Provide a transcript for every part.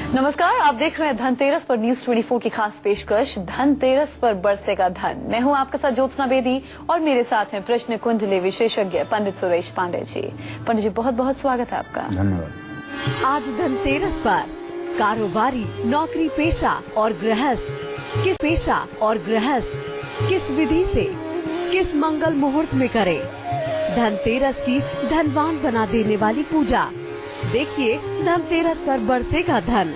नमस्कार, आप देख रहे हैं धनतेरस पर न्यूज 24 की खास पेशकश धनतेरस पर बरसेगा धन। मैं हूं आपके साथ ज्योत्सना बेदी और मेरे साथ हैं प्रश्न कुंडली विशेषज्ञ पंडित सुरेश पांडे जी। पंडित जी, बहुत बहुत स्वागत है आपका। धन्यवाद। आज धनतेरस पर कारोबारी, नौकरी पेशा और गृहस्थ किस विधि से किस मंगल मुहूर्त में करें धनतेरस की धनवान बना देने वाली पूजा। देखिए धनतेरस पर बरसेगा धन।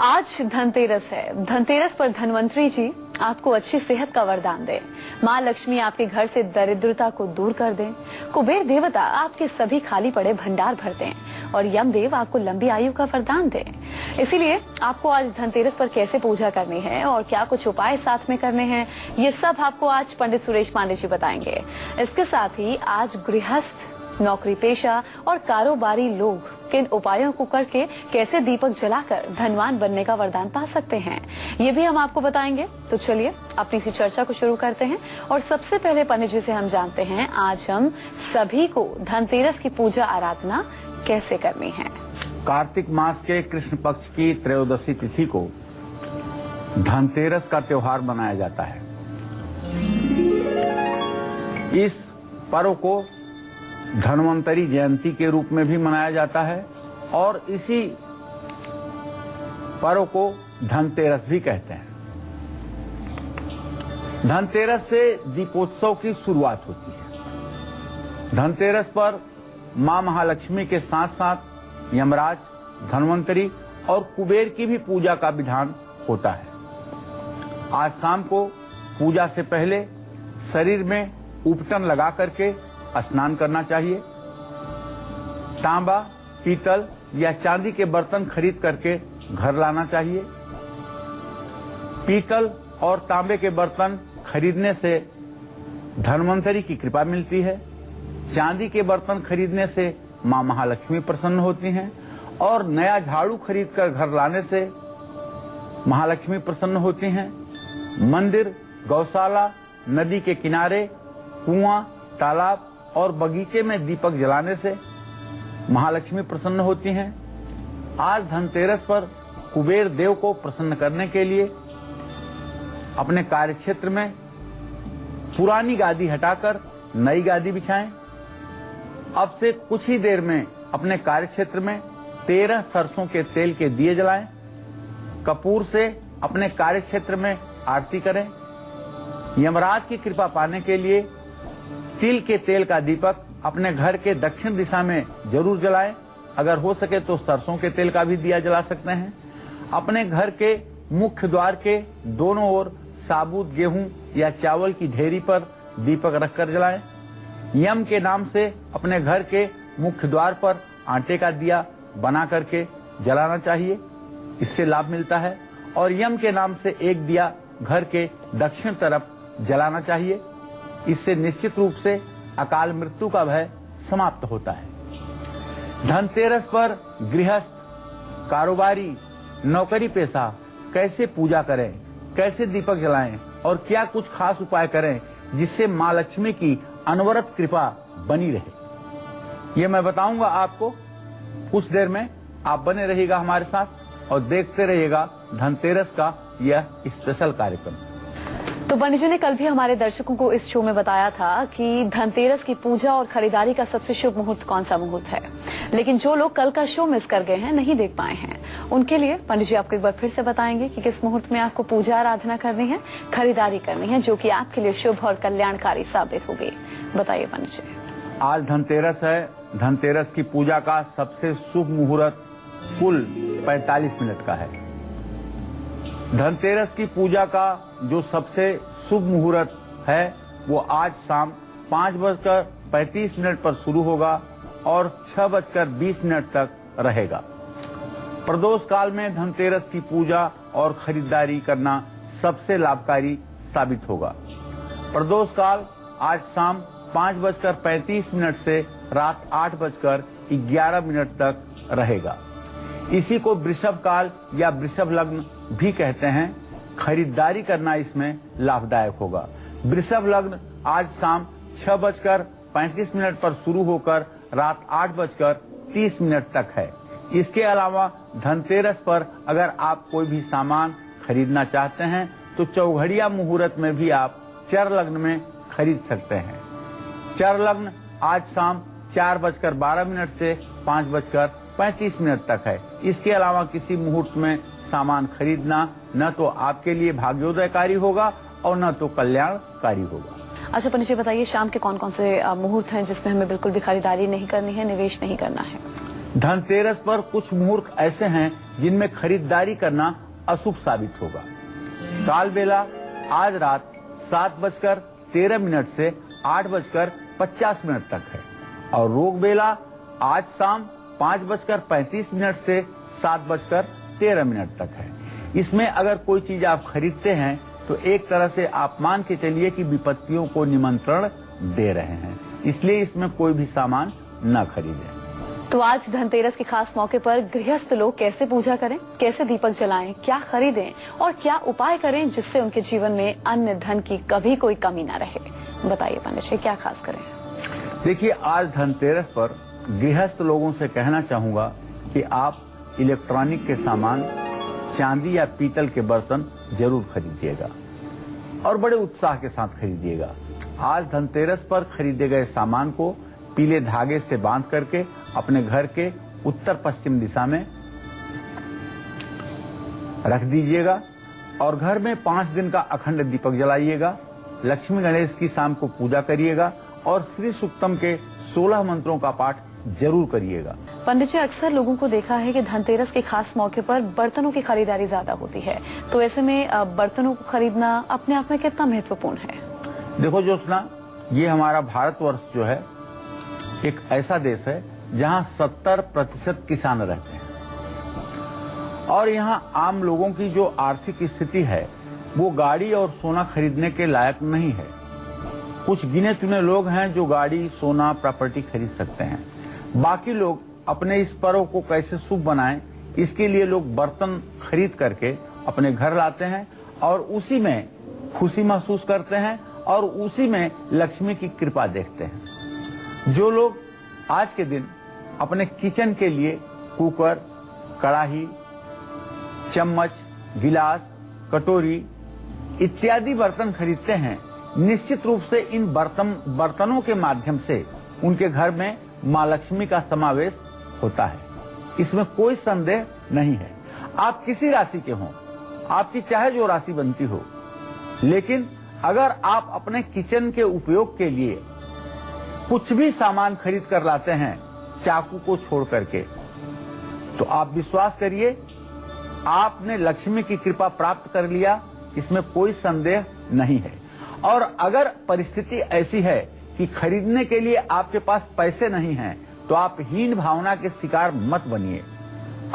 आज धनतेरस है। धनतेरस पर धनवंतरी जी आपको अच्छी सेहत का वरदान दें। माँ लक्ष्मी आपके घर से दरिद्रता को दूर कर दें। कुबेर देवता आपके सभी खाली पड़े भंडार भर दें और यमदेव आपको लंबी आयु का वरदान दें। इसीलिए आपको आज धनतेरस पर कैसे पूजा करनी है और क्या कुछ उपाय साथ में करने हैं, ये सब आपको आज पंडित सुरेश पांडे जी बताएंगे। इसके साथ ही आज गृहस्थ, नौकरी पेशा और कारोबारी लोग किन उपायों को करके कैसे दीपक जलाकर धनवान बनने का वरदान पा सकते हैं, ये भी हम आपको बताएंगे। तो चलिए अपनी सी चर्चा को शुरू करते हैं और सबसे पहले पंडित जी से हम जानते हैं आज हम सभी को धनतेरस की पूजा आराधना कैसे करनी है। कार्तिक मास के कृष्ण पक्ष की त्रयोदशी तिथि को धनतेरस का त्योहार मनाया जाता है। इस पर्व को धन्वंतरी जयंती के रूप में भी मनाया जाता है और इसी पर्व को धनतेरस भी कहते हैं। धनतेरस से दीपोत्सव की शुरुआत होती है। धनतेरस पर मां महालक्ष्मी के साथ साथ यमराज, धन्वंतरी और कुबेर की भी पूजा का विधान होता है। आज शाम को पूजा से पहले शरीर में उपटन लगा करके स्नान करना चाहिए। तांबा, पीतल या चांदी के बर्तन खरीद करके घर लाना चाहिए। पीतल और तांबे के बर्तन खरीदने से धन्वंतरी की कृपा मिलती है। चांदी के बर्तन खरीदने से मां महालक्ष्मी प्रसन्न होती हैं और नया झाड़ू खरीदकर घर लाने से महालक्ष्मी प्रसन्न होती हैं। मंदिर, गौशाला, नदी के किनारे, कुआं, तालाब और बगीचे में दीपक जलाने से महालक्ष्मी प्रसन्न होती हैं। आज धनतेरस पर कुबेर देव को प्रसन्न करने के लिए अपने कार्यक्षेत्र में पुरानी गादी हटाकर नई गादी बिछाएं। अब से कुछ ही देर में अपने कार्यक्षेत्र में 13 सरसों के तेल के दिए जलाएं। कपूर से अपने कार्यक्षेत्र में आरती करें। यमराज की कृपा पाने के लिए तिल के तेल का दीपक अपने घर के दक्षिण दिशा में जरूर जलाएं। अगर हो सके तो सरसों के तेल का भी दिया जला सकते हैं। अपने घर के मुख्य द्वार के दोनों ओर साबुत गेहूं या चावल की ढेरी पर दीपक रखकर जलाएं। यम के नाम से अपने घर के मुख्य द्वार पर आटे का दिया बना करके जलाना चाहिए, इससे लाभ मिलता है। और यम के नाम से एक दिया घर के दक्षिण तरफ जलाना चाहिए, इससे निश्चित रूप से अकाल मृत्यु का भय समाप्त होता है। धनतेरस पर गृहस्थ, कारोबारी, नौकरी पेशा कैसे पूजा करें, कैसे दीपक जलाएं और क्या कुछ खास उपाय करें जिससे मां लक्ष्मी की अनवरत कृपा बनी रहे, ये मैं बताऊंगा आपको। कुछ देर में आप बने रहिएगा हमारे साथ और देखते रहिएगा धनतेरस का यह स्पेशल कार्यक्रम। तो पंडित जी ने कल भी हमारे दर्शकों को इस शो में बताया था कि धनतेरस की पूजा और खरीदारी का सबसे शुभ मुहूर्त कौन सा मुहूर्त है, लेकिन जो लोग कल का शो मिस कर गए हैं, नहीं देख पाए हैं, उनके लिए पंडित जी आपको एक बार फिर से बताएंगे कि किस मुहूर्त में आपको पूजा आराधना करनी है, खरीदारी करनी है, जो कि आपके लिए शुभ और कल्याणकारी साबित होगी। बताइए पंडित जी। आज धनतेरस है। धनतेरस की पूजा का सबसे शुभ मुहूर्त कुल 45 मिनट का है। धनतेरस की पूजा का जो सबसे शुभ मुहूर्त है वो आज शाम 5:35 पर शुरू होगा और 6:20 तक रहेगा। प्रदोष काल में धनतेरस की पूजा और खरीदारी करना सबसे लाभकारी साबित होगा। प्रदोष काल आज शाम 5:35 से रात 8:11 तक रहेगा। इसी को वृषभ काल या वृषभ लग्न भी कहते हैं। खरीदारी करना इसमें लाभदायक होगा। वृषभ लग्न आज शाम 6:35 पर शुरू होकर रात 8:30 तक है। इसके अलावा धनतेरस पर अगर आप कोई भी सामान खरीदना चाहते हैं तो चौघड़िया मुहूर्त में भी आप चर लग्न में खरीद सकते हैं। चर लग्न आज शाम 4:12 से 5:35 तक है। इसके अलावा किसी मुहूर्त में सामान खरीदना न तो आपके लिए भाग्योदयकारी होगा और न तो कल्याणकारी होगा। अच्छा पंडित जी बताइए, शाम के कौन कौन से मुहूर्त हैं जिसमें हमें बिल्कुल भी खरीदारी नहीं करनी है, निवेश नहीं करना है? धनतेरस पर कुछ मुहूर्त ऐसे हैं जिनमें खरीदारी करना अशुभ साबित होगा। काल बेला आज रात 7:13 से 8:50 तक है और रोग बेला आज शाम 5:35 से 7:13 तक है। इसमें अगर कोई चीज आप खरीदते हैं तो एक तरह से आप मान के चलिए कि विपत्तियों को निमंत्रण दे रहे हैं, इसलिए इसमें कोई भी सामान न खरीदें। तो आज धनतेरस के खास मौके पर गृहस्थ लोग कैसे पूजा करें, कैसे दीपक जलाएं, क्या खरीदें और क्या उपाय करें जिससे उनके जीवन में अन्न धन की कभी कोई कमी ना रहे, बताइए पंडित जी क्या खास करें? देखिए, आज धनतेरस पर गृहस्थ लोगों से कहना चाहूंगा कि आप इलेक्ट्रॉनिक के सामान, चांदी या पीतल के बर्तन जरूर खरीदिएगा और बड़े उत्साह के साथ खरीदिएगा। आज धनतेरस पर खरीदे गए सामान को पीले धागे से बांध करके अपने घर के उत्तर पश्चिम दिशा में रख दीजिएगा और घर में 5 दिन का अखंड दीपक जलाइएगा। लक्ष्मी गणेश की शाम को पूजा करिएगा और श्री सूक्तम के 16 मंत्रों का पाठ जरूर करिएगा। पंडित जी, अक्सर लोगों को देखा है कि धनतेरस के खास मौके पर बर्तनों की खरीदारी ज्यादा होती है, तो ऐसे में बर्तनों को खरीदना अपने आप में कितना महत्वपूर्ण है? देखो ज्योत्सना, ये हमारा भारतवर्ष जो है एक ऐसा देश है जहाँ 70% किसान रहते हैं और यहाँ आम लोगों की जो आर्थिक स्थिति है वो गाड़ी और सोना खरीदने के लायक नहीं है। कुछ गिने चुने लोग हैं जो गाड़ी, सोना, प्रॉपर्टी खरीद सकते हैं। बाकी लोग अपने इस पर्व को कैसे शुभ बनाएं, इसके लिए लोग बर्तन खरीद करके अपने घर लाते हैं और उसी में खुशी महसूस करते हैं और उसी में लक्ष्मी की कृपा देखते हैं। जो लोग आज के दिन अपने किचन के लिए कुकर, कढ़ाई, चम्मच, गिलास, कटोरी इत्यादि बर्तन खरीदते हैं, निश्चित रूप से इन बर्तनों के माध्यम से उनके घर में माँ लक्ष्मी का समावेश होता है। इसमें कोई संदेह नहीं है। आप किसी राशि के हों, आपकी चाहे जो राशि बनती हो, लेकिन अगर आप अपने किचन के उपयोग के लिए कुछ भी सामान खरीद कर लाते हैं चाकू को छोड़ करके, तो आप विश्वास करिए आपने लक्ष्मी की कृपा प्राप्त कर लिया, इसमें कोई संदेह नहीं है। और अगर परिस्थिति ऐसी है कि खरीदने के लिए आपके पास पैसे नहीं हैं, तो आप हीन भावना के शिकार मत बनिए।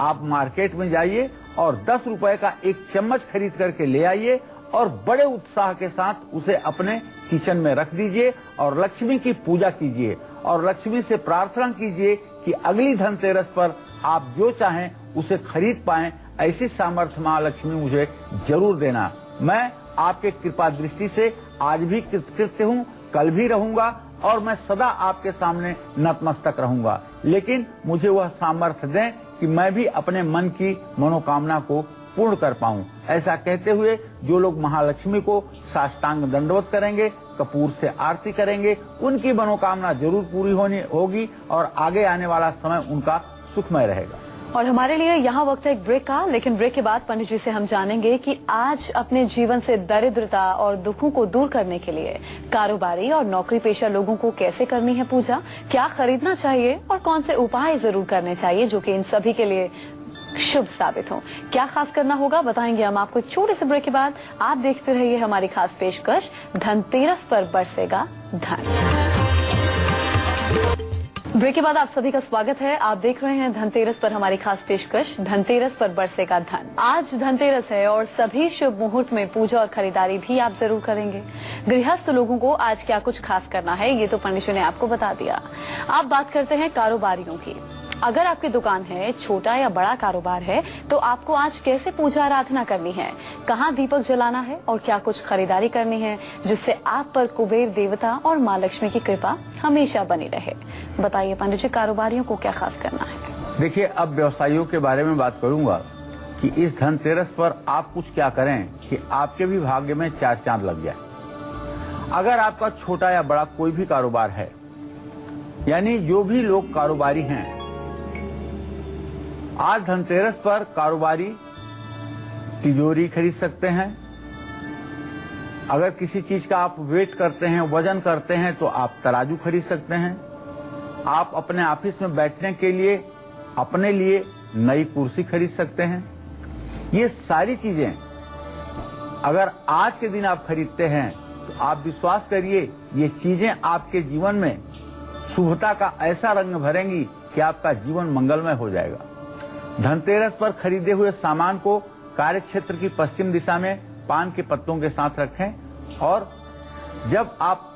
आप मार्केट में जाइए और 10 रुपए का एक चम्मच खरीद करके ले आइए और बड़े उत्साह के साथ उसे अपने किचन में रख दीजिए और लक्ष्मी की पूजा कीजिए और लक्ष्मी से प्रार्थना कीजिए कि अगली धनतेरस पर आप जो चाहें उसे खरीद पाएं, ऐसी सामर्थ्य माँ लक्ष्मी मुझे जरूर देना। मैं आपके कृपा दृष्टि से आज भी कृतकृत्य हूँ, कल भी रहूंगा और मैं सदा आपके सामने नतमस्तक रहूंगा, लेकिन मुझे वह सामर्थ्य दें कि मैं भी अपने मन की मनोकामना को पूर्ण कर पाऊं। ऐसा कहते हुए जो लोग महालक्ष्मी को साष्टांग दंडवत करेंगे, कपूर से आरती करेंगे, उनकी मनोकामना जरूर पूरी होगी और आगे आने वाला समय उनका सुखमय रहेगा। और हमारे लिए यहाँ वक्त है एक ब्रेक का, लेकिन ब्रेक के बाद पंडित जी से हम जानेंगे कि आज अपने जीवन से दरिद्रता और दुखों को दूर करने के लिए कारोबारी और नौकरी पेशा लोगों को कैसे करनी है पूजा, क्या खरीदना चाहिए और कौन से उपाय जरूर करने चाहिए जो कि इन सभी के लिए शुभ साबित हो। क्या खास करना होगा बताएंगे हम आपको छोटे से ब्रेक के बाद। आप देखते रहिए हमारी खास पेशकश धनतेरस पर बरसेगा धन। ब्रेक के बाद आप सभी का स्वागत है। आप देख रहे हैं धनतेरस पर हमारी खास पेशकश धनतेरस पर बरसेगा धन। आज धनतेरस है और सभी शुभ मुहूर्त में पूजा और खरीदारी भी आप जरूर करेंगे। गृहस्थ लोगों को आज क्या कुछ खास करना है ये तो पंडित जी ने आपको बता दिया। आप बात करते हैं कारोबारियों की। अगर आपकी दुकान है, छोटा या बड़ा कारोबार है, तो आपको आज कैसे पूजा आराधना करनी है, कहाँ दीपक जलाना है और क्या कुछ खरीदारी करनी है जिससे आप पर कुबेर देवता और माँ लक्ष्मी की कृपा हमेशा बनी रहे। बताइए पंडित जी, कारोबारियों को क्या खास करना है? देखिए, अब व्यवसायियों के बारे में बात करूंगा कि इस धनतेरस पर आप कुछ क्या करें कि आपके भी भाग्य में 4 चांद लग जाए। अगर आपका छोटा या बड़ा कोई भी कारोबार है, यानी जो भी लोग कारोबारी हैं, आज धनतेरस पर कारोबारी तिजोरी खरीद सकते हैं। अगर किसी चीज का आप वेट करते हैं, वजन करते हैं, तो आप तराजू खरीद सकते हैं। आप अपने ऑफिस में बैठने के लिए अपने लिए नई कुर्सी खरीद सकते हैं। ये सारी चीजें अगर आज के दिन आप खरीदते हैं तो आप विश्वास करिए, ये चीजें आपके जीवन में शुभता का ऐसा रंग भरेंगी कि आपका जीवन मंगलमय हो जाएगा। धनतेरस पर खरीदे हुए सामान को कार्य क्षेत्र की पश्चिम दिशा में पान के पत्तों के साथ रखें और जब आप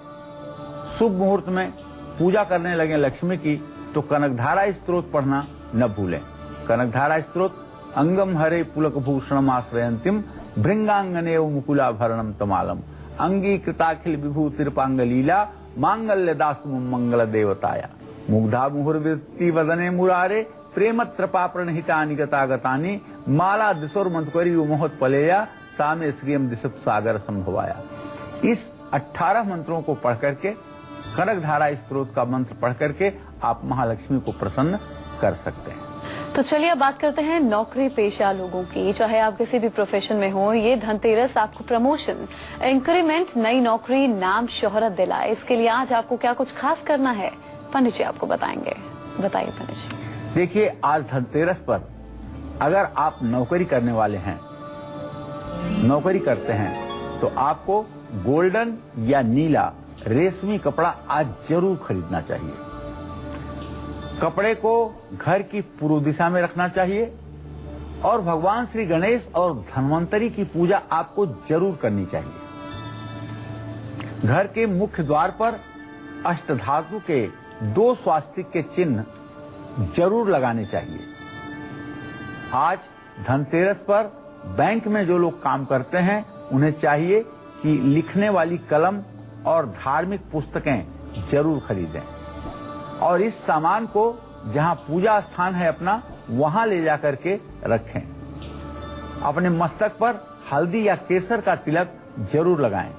शुभ मुहूर्त में पूजा करने लगे लक्ष्मी की, तो कनकधारा स्तोत्र पढ़ना न भूलें। कनकधारा स्तोत्र अंगम हरे पुलक भूषणम आश्रयंतिम भृंगांगनेव मुकुलाभरणम तमालम अंगीकृताखिल विभूतिर्पांग लीला मांगल्य दास्तु मंगल देवताया मुग्धा मुहुर्वृत्ति वदने मुरारे प्रेम त्रपा प्रणहितानि गतागतानि माला दिशोर मंत्रकरी मोहत पलेया सामे श्रीयम दिशप सागर संभवाया। इस 18 मंत्रों को पढ़ करके, कनकधारा स्तोत्र का मंत्र पढ़ करके आप महालक्ष्मी को प्रसन्न कर सकते हैं। तो चलिए अब बात करते हैं नौकरी पेशा लोगों की। चाहे आप किसी भी प्रोफेशन में हो, ये धनतेरस आपको प्रमोशन, इंक्रीमेंट, नई नौकरी, नाम, शोहरत दिलाए। इसके लिए आज आपको क्या कुछ खास करना है, पंडित जी आपको बताएंगे। बताइए पंडित जी। देखिए, आज धनतेरस पर अगर आप नौकरी करने वाले हैं, नौकरी करते हैं, तो आपको गोल्डन या नीला रेशमी कपड़ा आज जरूर खरीदना चाहिए। कपड़े को घर की पूर्व दिशा में रखना चाहिए और भगवान श्री गणेश और धन्वंतरी की पूजा आपको जरूर करनी चाहिए। घर के मुख्य द्वार पर अष्टधातु के 2 स्वास्तिक के चिन्ह जरूर लगाने चाहिए। आज धनतेरस पर बैंक में जो लोग काम करते हैं, उन्हें चाहिए कि लिखने वाली कलम और धार्मिक पुस्तकें जरूर खरीदें और इस सामान को जहां पूजा स्थान है अपना, वहां ले जाकर के रखें। अपने मस्तक पर हल्दी या केसर का तिलक जरूर लगाएं।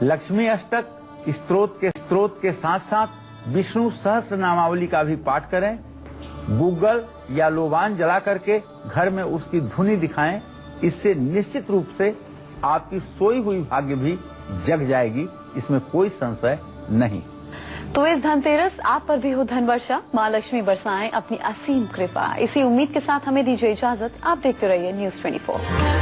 लक्ष्मी अष्टक स्तोत्र के साथ साथ विष्णु सहस्त्र नामावली का भी पाठ करें। गूगल या लोबान जला करके घर में उसकी धुनी दिखाएं। इससे निश्चित रूप से आपकी सोई हुई भाग्य भी जग जाएगी, इसमें कोई संशय नहीं। तो इस धनतेरस आप पर भी हो धन वर्षा, माँ लक्ष्मी बरसाएं अपनी असीम कृपा। इसी उम्मीद के साथ हमें दीजिए इजाजत। आप देखते रहिए News 24।